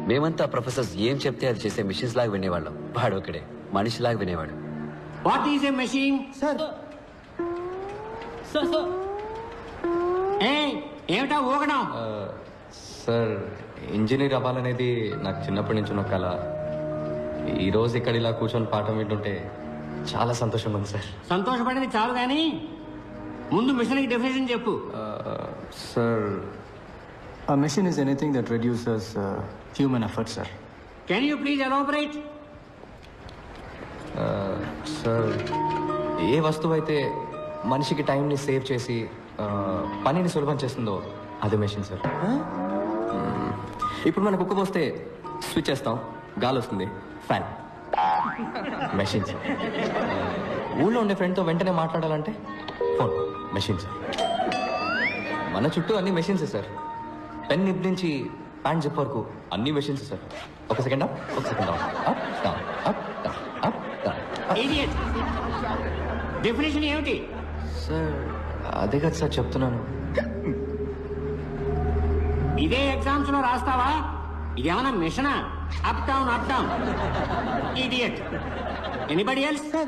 మేమంతా ప్రొఫెసర్స్ ఏం చెప్తే అది చేసే మిషన్స్ లాగా వినేవాళ్ళం. వాడు ఒకడే మనిషిలాగా వినేవాడు. What is a machine? Sir ఏమిటా ఊగడం? సార్ ఇంజనీర్ అవ్వాలనేది నాకు చిన్నప్పటి నుంచి ఉన్న కళ. ఈరోజు ఇక్కడ ఇలా కూర్చొని పాఠం వింటుంటే చాలా సంతోషంగా ఉంది సార్. సంతోషపడేది చాలు కానీ ముందు మిషన్కి డెఫినేషన్ చెప్పు. Sir a machine is anything that reduces human effort, sir. Can you please elaborate? Sir ఏ వస్తువు అయితే మనిషికి టైంని సేవ్ చేసి పనిని సులభం చేస్తుందో అదే మెషిన్ సార్. ఇప్పుడు మనకు కుక్క పోస్తే స్విచ్ చేస్తాం, గాలి వస్తుంది, ఫ్యాన్. Machine sir. ఊళ్ళో ఉండే ఫ్రెండ్తో వెంటనే మాట్లాడాలంటే ఫోన్, మెషిన్ సార్. మన చుట్టూ అన్ని మెషిన్సే సార్. పెన్ నిప్ నుంచి ప్యాంట్ జిప్ వరకు అన్ని మెషిన్స్ సార్. ఒక సెకండ్ అప్, ఒక second down, up down, up down, up down. Idiot. Definition ఏమిటి? సార్ అదే కదా సార్ చెప్తున్నాను. ఇదే ఎగ్జామ్స్ లో రాస్తావా? ఇదేమన్నా మిషనా? Up down up down. Idiot. Anybody else? Sir.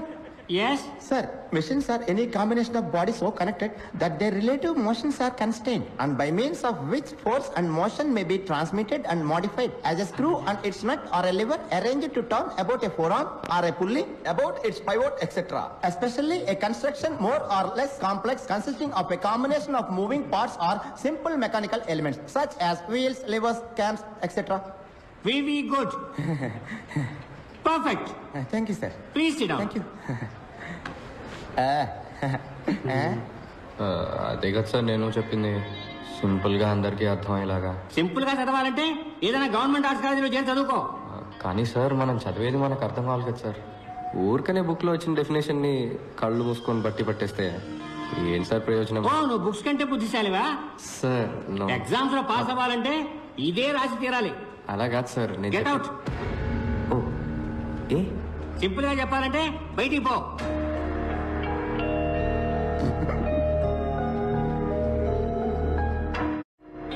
Yes. Sir, machines are any combination of bodies so connected that their relative motions are constrained and by means of which force and motion may be transmitted and modified as a screw and its nut or a lever arranged to turn about a forearm or a pulley about its pivot, etc. Especially a construction more or less complex consisting of a combination of moving parts or simple mechanical elements such as wheels, levers, cams, etc. Very good. Perfect. Thank you, sir. Please sit down. Thank you. అదే కదా sir నేను చెప్పింది, సింపుల్గా అందరికీ అర్థమయ్యేలాగా. Simple గా చదవాలంటే ఏదైనా గవర్నమెంట్ ఆర్ట్స్ కాలేజీలో చేరి చదువుకో. కానీ సార్ మనం చదివేది మనకు అర్థం కావాలి కదా సార్. ఊరికనే బుక్లో వచ్చిన డెఫినేషన్ని కళ్ళు మూసుకొని బట్టి పట్టేస్తే ఏం సార్ ప్రయోజనం? ఓ, నువ్వు బుక్స్ కంటే బుద్ధిశాలివా? Sir no. ఎగ్జామ్స్ లో పాస్ అవ్వాలంటే ఇదే రాసి తీరాలి. అలా కాదు సార్. Get out. ఓ ఏ సింపుల్ గా చెప్పాలంటే బయటికి పో.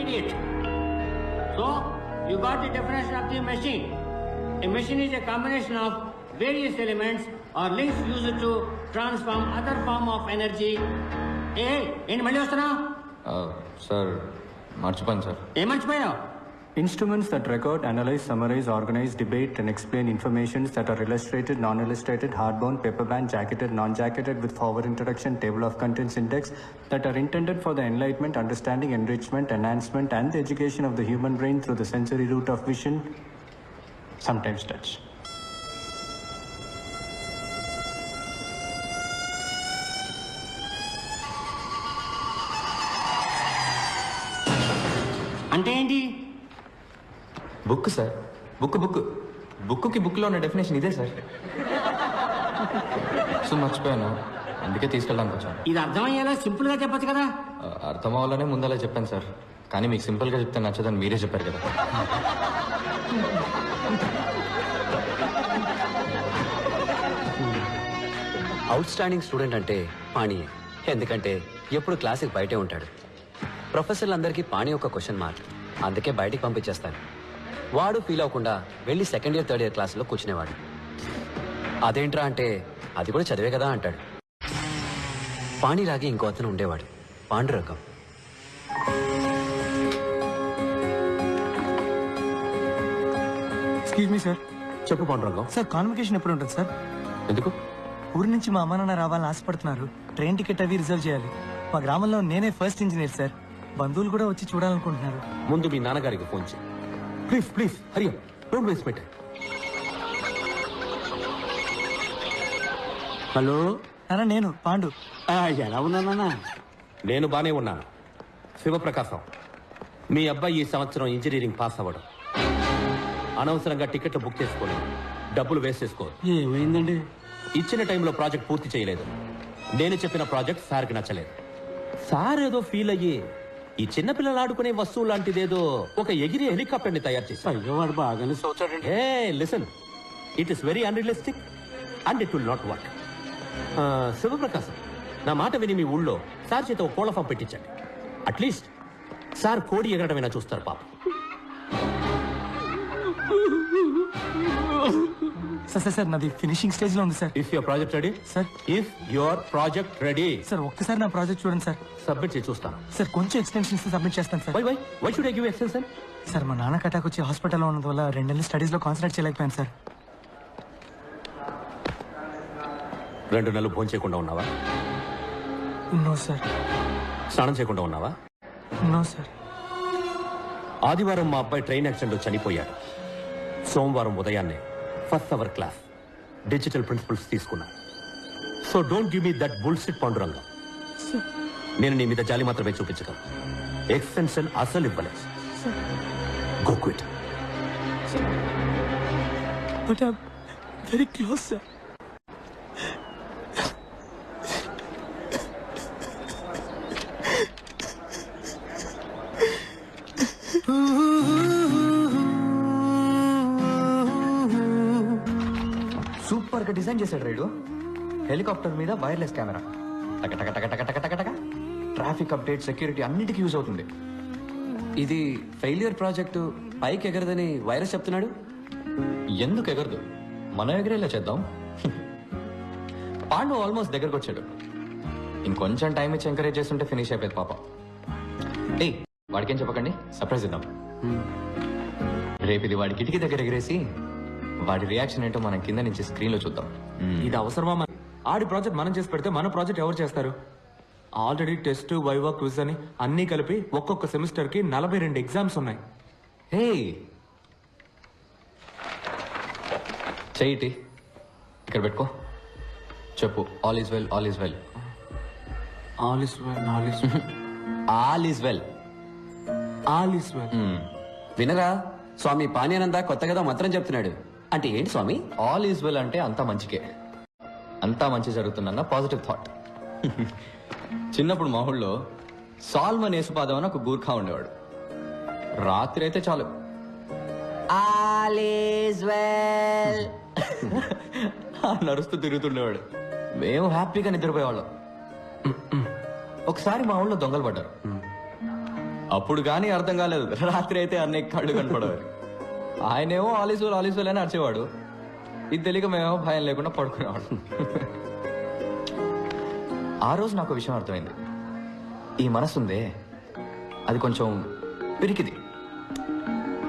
Idiot. So, you got the definition of the machine. A machine is a combination of various elements or links used to transform other form of energy. ఏంటి మళ్ళీ వస్తున్నా? సార్ మర్చిపోయాను సార్. ఏం మర్చిపోయావు? Instruments that record, analyze, summarize, organize, debate, and explain informations that are illustrated, non-illustrated, hardbound, paperbound, jacketed, non-jacketed, with forward introduction, table of contents index, that are intended for the enlightenment, understanding, enrichment, enhancement, and the education of the human brain through the sensory route of vision, sometimes touch. అంటే ఏంటి? Book sir. బుక్కి బుక్లో ఉన్న definition ఇదే sir. So మర్చిపోయాను, అందుకే తీసుకెళ్ళడానికి వచ్చాను. ఇది అర్థమయ్యేలా సింపుల్ గా చెప్పొచ్చు కదా. అర్థం అవ్వాలనే ముందలా చెప్పాను సార్. కానీ మీకు సింపుల్గా చెప్తే నచ్చదని మీరే చెప్పారు కదా. అవుట్ స్టాండింగ్ స్టూడెంట్ అంటే పాణియే. ఎందుకంటే ఎప్పుడు క్లాస్కి బయటే ఉంటాడు. ప్రొఫెసర్లందరికీ పాణి ఒక క్వశ్చన్ మార్క్, అందుకే బయటికి పంపించేస్తాను. వాడు ఫీల్ అవ్వకుండా వెళ్ళి సెకండ్ ఇయర్ థర్డ్ ఇయర్ క్లాస్లో కూర్చునేవాడు. అదేంట్రా అంటే అది కూడా చదివే కదా అంటాడు. పాణిలాగే ఇంకో అతను ఉండేవాడు, పాండురంగం. Excuse me, sir. చెప్పు పాండురంగం. సార్ కాన్వకేషన్ ఎప్పుడు ఉంటుంది సార్? ఎందుకు? ఊరి నుంచి మా అమ్మ నాన్న రావాలని ఆశపడుతున్నారు. ట్రైన్ టికెట్ అవి రిజర్వ్ చేయాలి. మా గ్రామంలో నేనే ఫస్ట్ ఇంజనీర్ సార్. బంధువులు కూడా వచ్చి చూడాలనుకుంటున్నారు. ముందు మీ నాన్నగారికి ఫోన్ చేయి. Please Hari up, don't waste my time. Hello నాన్న, నేను పాండు. ఎలా ఉన్నానన్నా? నేను బానే ఉన్నాను. శివప్రకాశం, మీ అబ్బాయి ఈ సంవత్సరం ఇంజనీరింగ్ పాస్ అవ్వడం, అనవసరంగా టికెట్లు బుక్ చేసుకోలేదు, డబ్బులు వేస్ట్ చేసుకోదు. ఏమైందండి? ఇచ్చిన టైంలో ప్రాజెక్ట్ పూర్తి చేయలేదు. నేను చెప్పిన ప్రాజెక్ట్ సార్కి నచ్చలేదు. సార్ ఏదో ఫీల్ అయ్యి ఈ చిన్నపిల్లలు ఆడుకునే వస్తువు లాంటిదేదో ఒక ఎగిరి హెలికాప్టర్ ని తయారు చేశారు. అయ్యో, వాడు బాగానే చూచాడండి. ఏ listen, it is very unrealistic and it will not work. Sivaprakasam, నా మాట విని మీ ఊళ్ళో సార్ చేత ఒక కోళ్ల ఫామ్ పెట్టించండి. అట్లీస్ట్ సార్ కోడి ఎగరడమైనా చూస్తారు పాప. సార్ నాది ఫినిషింగ్ స్టేజ్ లో ఉంది sir. If your project ready sir. If your project ready sir ఒక్కసారి నా ప్రాజెక్ట్ చూడండి సార్. సబ్మిట్ చేసి చూస్తాను. సార్ కొంచెం ఎక్స్టెన్షన్స్ సబ్మిట్ చేస్తాను sir. Why should I give extension? Sir మా నాన్న అటాక్ వచ్చి హాస్పిటల్లో ఉన్నందు వల్ల 2 నెలలు స్టడీస్ లో కాన్సన్ట్రేట్ చేయలేకపోయాను సార్. 2 నెలలు భోజనం చేయకుండా ఉన్నావా? No sir. స్నానం చేయకుండా ఉన్నావా? No sir. ఆదివారం మా అబ్బాయి ట్రైన్ యాక్సిడెంట్ లో చనిపోయాడు. సోమవారం ఉదయాన్నే first hour class digital principles తీసుకున్నా. So don't give me that bullshit Pandurangam. నేను నీ మీద జాలి మాత్రమే చూపించగలను. ఎక్స్టెన్షన్ అసలు ఇవ్వలేదు. Go quit. But I very close sir. Super గా డిజైన్ చేశాడు రైడు. హెలికాప్టర్ మీద wireless camera, traffic update, security అన్నిటికీ యూజ్ అవుతుంది. ఇది ఫెయిల్యూర్ ప్రాజెక్టు, పైకి ఎగరదని వైరస్ చెప్తున్నాడు. ఎందుకు ఎగరదు? మనం ఎగరేలా చేద్దాం. పాండు ఆల్మోస్ట్ దగ్గరకు వచ్చాడు. ఇంకొంచెం టైం ఇచ్చి ఎంకరేజ్ చేస్తుంటే ఫినిష్ అయిపోయింది పాప. ఏయ్, వాడికేం చెప్పకండి, సర్ప్రైజ్ ఇద్దాం. రేపు ఇది వాడి కిటికీ దగ్గర ఎగరేసి వాడి రియాక్షన్ ఏంటో మనం కింద నుంచి స్క్రీన్ లో చూద్దాం. ఇది అవసరమా? ఆడి ప్రాజెక్ట్ మనం చేసి పెడితే మన ప్రాజెక్ట్ ఎవరు చేస్తారు? ఆల్రెడీ టెస్ట్, వైవా, క్విజ్ అని అన్ని కలిపి ఒక్కొక్క సెమిస్టర్ కి 42 ఎగ్జామ్స్ ఉన్నాయి. హే, చెయ్యి ఇక్కడ పెట్టుకో. చెప్పు, all is well, all is well. All is well, all is all is well, all is well. వినరా, స్వామి పానీయానంద కొత్తగా మంత్రం చెప్తున్నాడు. అంటే ఏంటి స్వామి? ఆల్ ఈజ్ వెల్ అంటే అంతా మంచికే, అంతా మంచి జరుగుతుందన్న పాజిటివ్ థాట్. చిన్నప్పుడు మా ఊళ్ళో సాల్మన్ యేసుపాదం అని ఒక గూర్ఖా ఉండేవాడు. రాత్రి అయితే చాలు నడుస్తూ తిరుగుతుండేవాడు. మేము హ్యాపీగా నిద్రపోయేవాళ్ళం. ఒకసారి మా ఊళ్ళో దొంగలు పడ్డారు. అప్పుడు కానీ అర్థం కాలేదు. రాత్రి అయితే అన్ని కళ్ళు కనపడేవారు. ఆయనేమో ఆలీసువల్ ఆలీసువల్ అని అరిచేవాడు. ఇది తెలియక మేమేమో భయం లేకుండా పడుకునేవాడు. ఆ రోజు నాకు విషయం అర్థమైంది. ఈ మనసుందే, అది కొంచెం పిరికిది.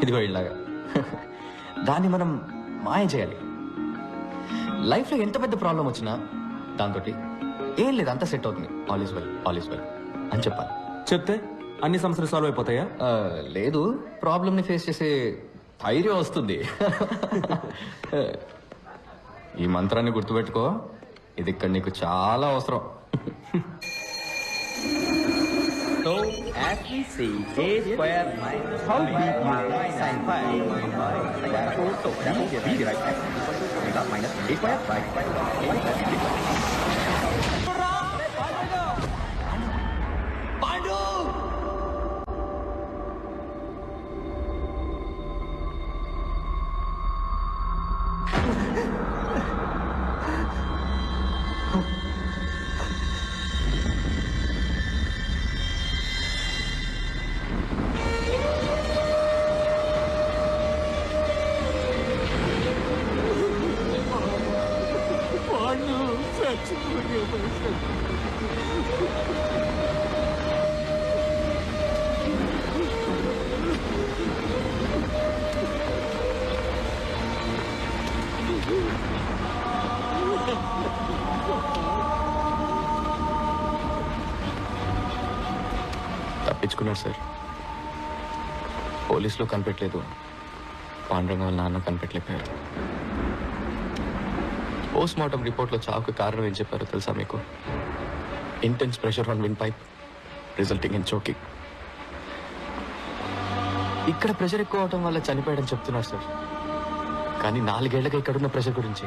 ఇదిగో ఇలాగా దాన్ని మనం మాయ చేయాలి. లైఫ్లో ఎంత పెద్ద ప్రాబ్లం వచ్చినా దాంతో ఏం లేదు, అంతా సెట్ అవుతుంది. All is well, all is well అని చెప్పాలి. చెప్తే అన్ని సమస్యలు సాల్వ్ అయిపోతాయా? లేదు, ప్రాబ్లమ్ ని ఫేస్ చేసే ధైర్యం వస్తుంది. ఈ మంత్రాన్ని గుర్తుపెట్టుకో, ఇది ఇక్కడ నీకు చాలా అవసరం. So, as we see, a square minus how big is sin phi? Therefore, so therefore, b divided by x equal to omega minus a square by తప్పించుకున్నాడు సార్. పోలీసులో కనిపెట్టలేదు, పాండురంగం వాళ్ళ నాన్న కనిపెట్టలేకపోయారు. పోస్ట్ మార్టం రిపోర్ట్లో చావుకు కారణం ఏం చెప్పారో తెలుసా మీకు? Intense pressure on wind pipe resulting in choking. ఇక్కడ ప్రెషర్ ఎక్కువ అవడం వల్ల చనిపోయాడని చెప్తున్నారు సార్. కానీ 4 ఏళ్లుగా ఇక్కడున్న ప్రెషర్ గురించి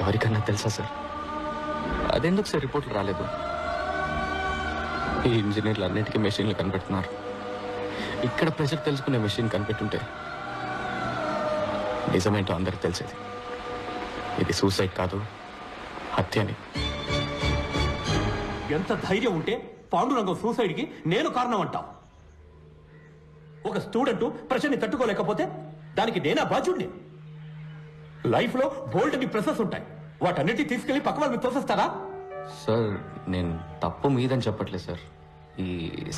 ఎవరికన్నా తెలుసా సార్? అదెందుకు సార్ రిపోర్ట్లు రాలేదు? ఈ ఇంజనీర్లు అన్నిటికీ మెషిన్లు కనిపెడుతున్నారు. ఇక్కడ ప్రెషర్ తెలుసుకునే మెషిన్ కనిపెట్టుంటే నిజమేంటో అందరికి తెలిసేది. ఇది సూసైడ్ కాదు, హత్యని. ఎంత ధైర్యం ఉంటే పాండురంగం సూసైడ్ కి నేను కారణం అంటావు? ఒక స్టూడెంట్ ప్రెషర్ని తట్టుకోలేకపోతే దానికి నేనా బాధ్యుడిని? లైఫ్ లో బోల్డ్ అని ప్రెసెస్ ఉంటాయి, వాటన్నిటి తీసుకెళ్లి పక్క వాళ్ళు తోసేస్తారా? సార్ నేను తప్పు మీదని చెప్పట్లేదు సార్, ఈ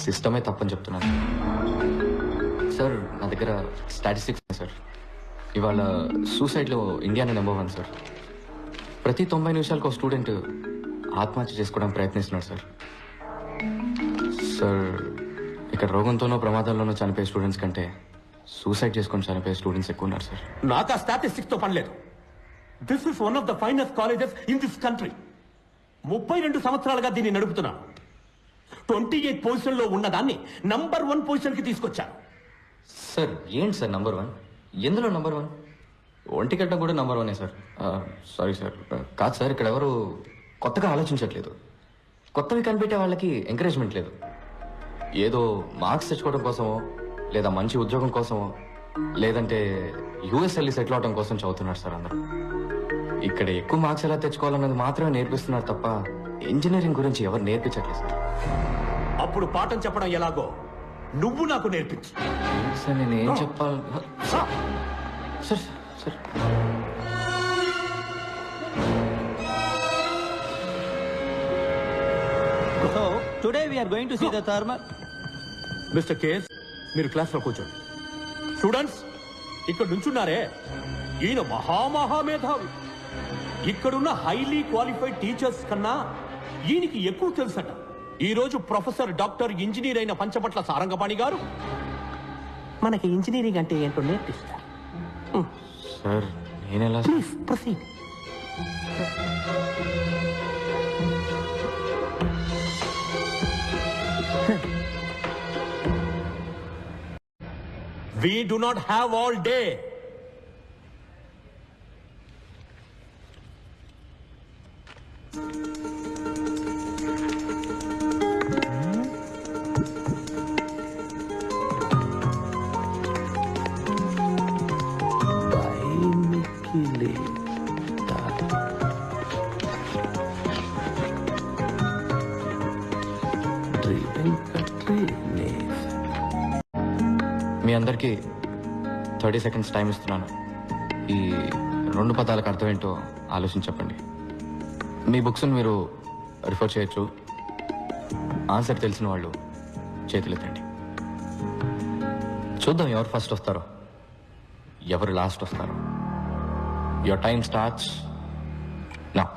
సిస్టమే తప్పని చెప్తున్నాను. సార్ నా దగ్గర స్టాటిస్టిక్స్ ఉన్నాయి సార్. ఇవాళ సూసైడ్లో ఇండియానే నెంబర్ 1 సార్. ప్రతి 90 నిమిషాలకు ఒక స్టూడెంట్ ఆత్మహత్య చేసుకోవడానికి ప్రయత్నిస్తున్నాడు సార్. సార్ ఇక్కడ రోగంతోనో ప్రమాదంలోనో చనిపోయే స్టూడెంట్స్ కంటే సూసైడ్ చేసుకొని చనిపోయే స్టూడెంట్స్ ఎక్కువ ఉన్నారు సార్. నాకు ఆ స్టాటిస్టిక్స్ తో పనిలేదు. This is one of the finest colleges in this country. 32 సంవత్సరాలుగా దీన్ని నడుపుతున్నాను. 28 పొజిషన్ లో ఉన్నదాన్ని నంబర్ 1 పొజిషన్ కి తీసుకొచ్చాను. సార్ ఏంటి సార్ నంబర్ 1? ఎందులో నంబర్ 1? ఒంటిగడ్డ కూడా నంబర్ 1 సార్. సారీ సార్, కాదు సార్, ఇక్కడ ఎవరు కొత్తగా ఆలోచించట్లేదు. కొత్తవి కనిపెట్టే వాళ్ళకి ఎంకరేజ్మెంట్ లేదు. ఏదో మార్క్స్ తెచ్చుకోవడం కోసమో, లేదా మంచి ఉద్యోగం కోసమో, లేదంటే యూఎస్ వెళ్ళి సెటిల్ అవడం కోసం చదువుతున్నారు సార్ అందరూ. ఇక్కడ ఎక్కువ మార్క్స్ ఎలా తెచ్చుకోవాలన్నది మాత్రమే నేర్పిస్తున్నారు తప్ప ఇంజనీరింగ్ గురించి ఎవరు నేర్పించట్లేదు సార్. అప్పుడు పాఠం చెప్పడం ఎలాగో నువ్వు నాకు నేర్పించు. సార్ నేను ఏం చెప్పాలి sir? Sir So today we are going to see the thermal. Mister KS, మీరు క్లాస్ లో కూర్చోండి. స్టూడెంట్స్ ఇక్కడ నుంచున్నారే, ఈయన మహామహామేధావి. ఇక్కడున్న హైలీ క్వాలిఫైడ్ టీచర్స్ కన్నా ఈయనకి ఎక్కువ తెలుసట. ఈ రోజు ప్రొఫెసర్ డాక్టర్ ఇంజనీర్ అయిన పంచపట్ల సారంగపాణి గారు మనకి ఇంజనీరింగ్ అంటే ఏంటో నేర్పిస్తారు. సార్ నేనెలా? Please proceed. We do not have all day. మీ అందరికీ 30 seconds టైం ఇస్తున్నాను. ఈ 2 పదాలకు అర్థం ఏంటో ఆలోచించి చెప్పండి. మీ బుక్స్ని మీరు రిఫర్ చేయొచ్చు. ఆన్సర్ తెలిసిన వాళ్ళు చేతులెత్తండి. చూద్దాం ఎవరు ఫస్ట్ వస్తారో, ఎవరు లాస్ట్ వస్తారో. Your time starts now.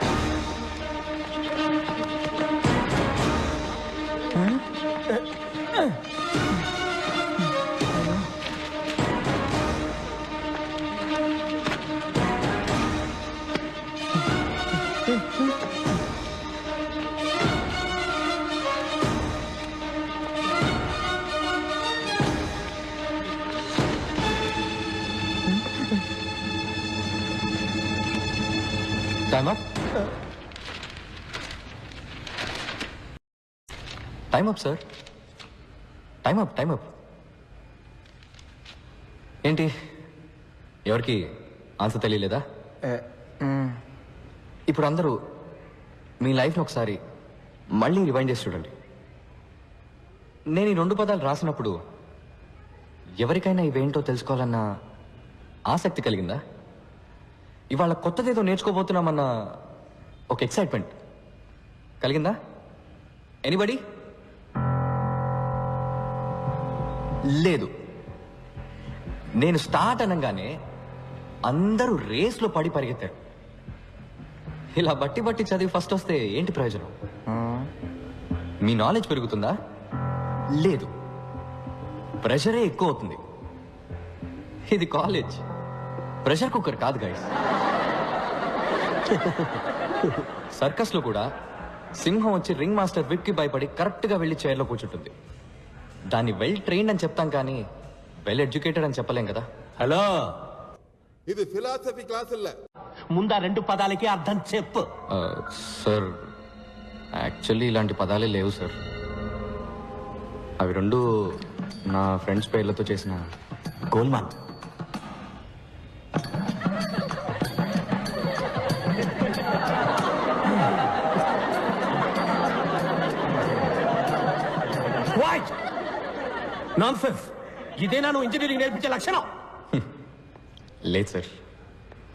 Time up. Time up, sir. Time up, time up. ఏంటి ఎవరికి ఆన్సర్ తెలియలేదా? ఇప్పుడు అందరూ మీ లైఫ్ని ఒకసారి మళ్ళీ రివైండ్ చేసి చూడండి. నేను ఈ 2 పదాలు రాసినప్పుడు ఎవరికైనా ఇవేంటో తెలుసుకోవాలన్న ఆసక్తి కలిగిందా? ఇవాళ కొత్తదేదో నేర్చుకోబోతున్నామన్న ఒక ఎక్సైట్మెంట్ కలిగిందా? ఎనీబడి? లేదు. నేను స్టార్ట్ అనగానే అందరూ రేస్లో పడి పరిగెత్తారు. ఇలా బట్టి బట్టి చదివి ఫస్ట్ వస్తే ఏంటి ప్రయోజనం? మీ నాలెడ్జ్ పెరుగుతుందా? లేదు, ప్రెషరే ఎక్కువ అవుతుంది. ఇది కాలేజ్, ప్రెషర్ కుక్కర్ కాదు గైస్. సర్కస్ లో కూడా సింహం వచ్చి రింగ్ మాస్టర్ విప్ కి భయపడి కరెక్ట్ గా వెళ్లి చైర్లో కూర్చుంటుంది. దాన్ని వెల్ ట్రైన్డ్ అని చెప్తాం కానీ వెల్ ఎడ్యుకేటెడ్ అని చెప్పలేం కదా. హలో, ఇది ఫిలాసఫీ క్లాసుల ముందా 2 పదాలకి అర్థం చెప్పు. సార్ యాక్చువల్లీ ఇలాంటి పదాలే లేవు సార్. అవి 2 నా ఫ్రెండ్స్ పేర్లతో చేసిన గోల్మాల్. నాన్సెన్స్. ఇదేనా నువ్వు ఇంజనీరింగ్ నేర్పించే లక్షణం? లేదు సార్,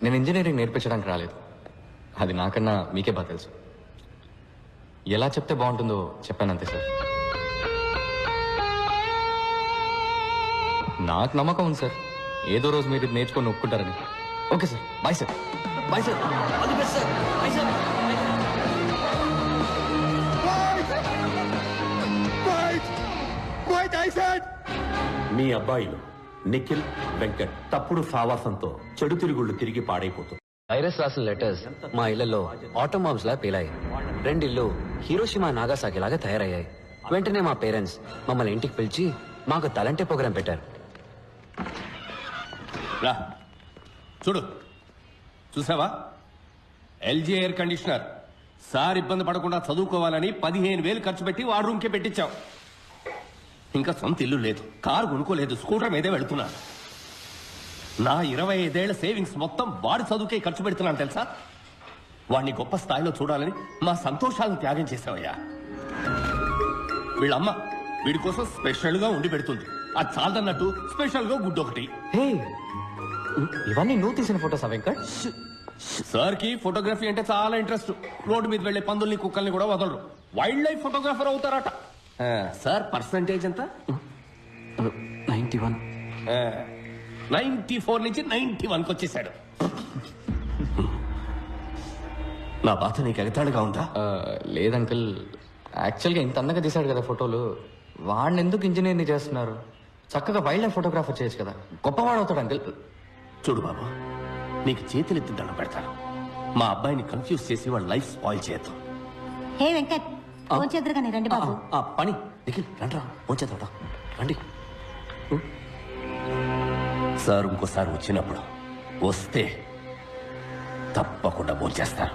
నేను ఇంజనీరింగ్ నేర్పించడానికి రాలేదు. అది నాకన్నా మీకే బాగా తెలుసు. ఎలా చెప్తే బాగుంటుందో చెప్పానంతే సార్. నాకు నమ్మకం ఉంది సార్, ఏదో రోజు మీరు ఇది నేర్చుకొని ఒప్పుకుంటారని. Okay sir, bye sir. Bye sir, all the best sir. Bye sir. మీ అబ్బాయిలు నిఖిల్, వెంకట్ తప్పుడు సావాసంతో చెడు తిరుగుళ్ళు తిరిగి పాడైపోతుంది. వైరస్ రాసిన లెటర్స్ మా ఇళ్లలో ఆటో బాంబ్స్ లా పేలాయి. 2 ఇళ్ళు హీరోషిమా నాగాసాకి లాగా తయారయ్యాయి. వెంటనే మా పేరెంట్స్ మమ్మల్ని ఇంటికి పిలిచి మాకు తలంటే ప్రోగ్రాం పెట్టారు. రా చూడు, చూసావా? LG air conditioner. సార్ ఇబ్బంది పడకుండా చదువుకోవాలని 15,000 ఖర్చు పెట్టి వాడు రూమ్కే పెట్టించాం. ఇంకా సొంత ఇల్లు లేదు, కారు కొనుక్కోలేదు, స్కూటర్ మీదే వెళుతున్నా. నా 25 ఏళ్ల సేవింగ్స్ మొత్తం వాడి చదువుకే ఖర్చు పెడుతున్నాను తెలుసా? వాడిని గొప్ప స్థాయిలో చూడాలని మా సంతోషాలను త్యాగం చేసావయ్యా. వీళ్ళమ్మ వీడి కోసం స్పెషల్ గా ఉండి పెడుతుంది. అది చాలదన్నట్టు స్పెషల్ గా గుడ్డు ఒకటి. హే, ఇవన్నీ నువ్వు తీసిన ఫోటోసా వెంకట్? సార్ కి ఫోటోగ్రఫీ అంటే చాలా ఇంట్రెస్ట్. రోడ్డు మీద వెళ్లే పందుల్ని కుక్కల్ని కూడా వదలరు. వైల్డ్ లైఫ్ ఫోటోగ్రాఫర్ అవుతారట. సార్ పర్సంటేజ్ ఎంత? 91. 94 నుంచి 91కి వచ్చేసాడు. నా బాధ నీకు ఎగతాడుగా ఉందా? లేదంకుల్, యాక్చువల్గా ఇంత అందంగా తీశాడు కదా ఫోటోలు, వాడిని ఎందుకు ఇంజనీర్ని చేస్తున్నారు? చక్కగా వైల్డ్ లైఫ్ ఫోటోగ్రాఫర్ చేయొచ్చు కదా, గొప్పవాడు అవుతాడు అంకుల్. చూడు బాబు, నీకు చేతులెత్తి దండం పెడతాను. మా అబ్బాయిని కన్ఫ్యూజ్ చేసి వాళ్ళ లైఫ్ స్పాయిల్ చేద్దాం. హే వెంకట్, ఫోన్ చేద్దరుగానే రండి బాబు. పని నిఖిల్ రండి, ఉంచేద్దాం రండి. సార్ ఇంకోసారి వచ్చినప్పుడు వస్తే తప్పకుండా భోంచేస్తారు.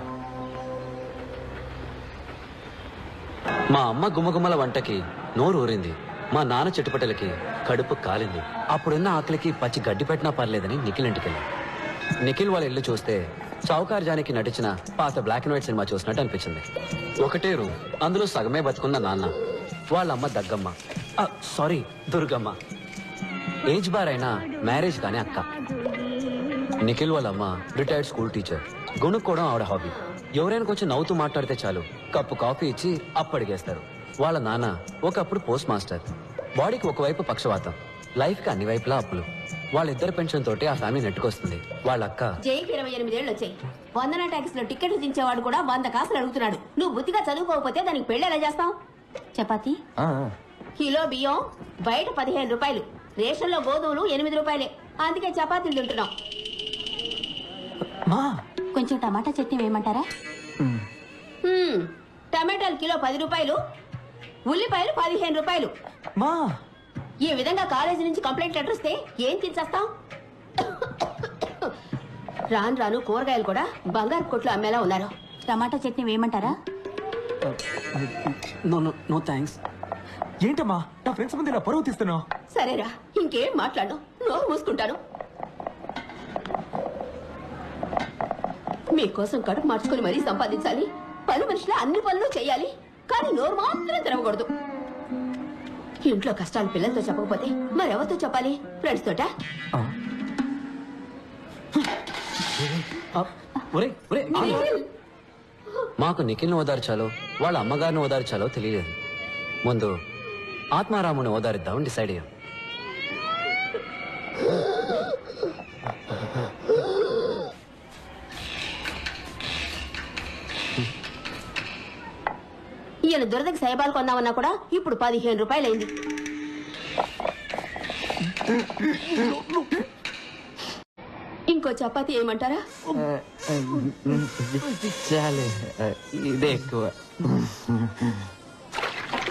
మా అమ్మ గుమ్మగుమ్మల వంటకి నోరు ఊరింది. మా నాన్న చెట్టుపట్టలకి కడుపు కాలింది. అప్పుడున్న ఆకలికి పచ్చి గడ్డి పెట్టినా పర్లేదని నిఖిల్ ఇంటికి వెళ్ళాం. నిఖిల్ వాళ్ళ ఇల్లు చూస్తే చౌకార్ జానికి నటించిన పాత బ్లాక్ అండ్ వైట్ సినిమా చూసినట్టు అనిపించింది. ఒకటే రూమ్, అందులో సగమే బతుకున్న నాన్న, వాళ్ళమ్మ దగ్గమ్మ, సారీ దుర్గమ్మ, ఏజ్ బార్ అయినా మ్యారేజ్ కానీ అక్క. నిఖిల్ వాళ్ళమ్మ రిటైర్డ్ స్కూల్ టీచర్. గుణుక్కోవడం ఆవిడ హాబీ. ఎవరైనా కొంచెం నవ్వుతూ మాట్లాడితే చాలు కప్పు కాఫీ ఇచ్చి అప్పడిగేస్తారు. వాళ్ళ నాన్న ఒకప్పుడు పోస్ట్ మాస్టర్. బాడీకి ఒకవైపు పక్షవాతం, లైఫ్ కి అన్ని వైపులా అప్పులు. వాళ్ళిద్దరు పెన్షన్ తోటి ఆ ఫ్యామిలీ నెట్టుకొస్తుంది. వాళ్ళ అక్క జైకి 28 ఏళ్ళు వచ్చాయి. వందన ట్యాక్స్ లో టికెట్లు దించేవాడు కూడా 100 కాసులు అడుగుతున్నాడు. నువ్వు బుద్ధిగా చదువుకోకపోతే దానికి పెళ్లి ఎలా చేస్తావు? చపాతి కిలో బియ్యం బయట 15 రూపాయలు, రేషన్ లో గోధుమలు 8 రూపాయలే. అందుకే చపాతీలు తింటున్నాం. కొంచెం టమాటా చట్నీ వేయమంటారా? టమాటాలు కిలో 10 రూపాయలు, ఉల్లిపాయలు 15 రూపాయలు. ఈ విధంగా కాలేజీ నుంచి కంప్లైంట్ లెటర్ వస్తే ఏం తినేస్తాం? రాను రాను కూరగాయలు కూడా బంగారు కొట్లు అమ్మేలా ఉన్నారు. టమాటా చట్నీ వేయమంటారా? No thanks. ఏంటమ్మా నా ఫ్రెండ్స్ ముందు ఇలా పరువు తీస్తున్నావు? సరేరా, ఇంకేం మాట్లాడు, నోరు మూసుకుంటాను. మీకోసం కడుపు మార్చుకుని మరీ సంపాదించాలి. పని మనిషిలో అన్ని పనులు చేయాలి, కానీ నోరు మాత్రం తెరవకూడదు. ఇంట్లో కష్టాలు పిల్లలతో చెప్పకపోతే మరెవరితో చెప్పాలి? ఫ్రెండ్స్ తోట? మాకు నిఖిల్ని ఓదార్చాలో వాళ్ళ అమ్మగారిని ఓదార్చాలో తెలియలేదు. ముందు ఆత్మారాముని ఓదారిద్దామని డిసైడ్ అయ్యాం. ఈయన దురదకి సైబాలు కొందామన్నా కూడా ఇప్పుడు 15 రూపాయలైంది. ఇంకో చపాతీ ఏమంటారా? ఇదే ఎక్కువ.